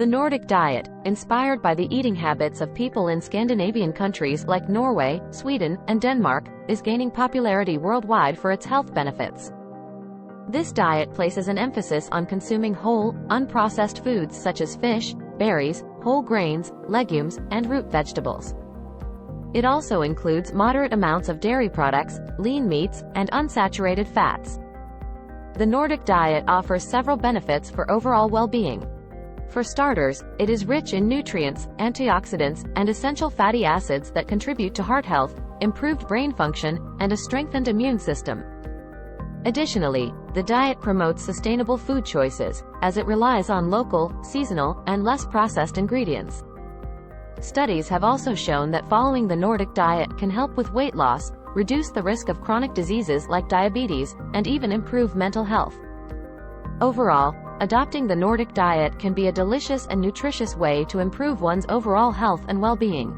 The Nordic diet, inspired by the eating habits of people in Scandinavian countries like Norway, Sweden, and Denmark, is gaining popularity worldwide for its health benefits. This diet places an emphasis on consuming whole, unprocessed foods such as fish, berries, whole grains, legumes, and root vegetables. It also includes moderate amounts of dairy products, lean meats, and unsaturated fats. The Nordic diet offers several benefits for overall well-being. For starters, it is rich in nutrients, antioxidants, and essential fatty acids that contribute to heart health, improved brain function, and a strengthened immune system. Additionally, the diet promotes sustainable food choices, as it relies on local, seasonal, and less processed ingredients. Studies have also shown that following the Nordic diet can help with weight loss, reduce the risk of chronic diseases like diabetes, and even improve mental health. Overall, adopting the Nordic diet can be a delicious and nutritious way to improve one's overall health and well-being.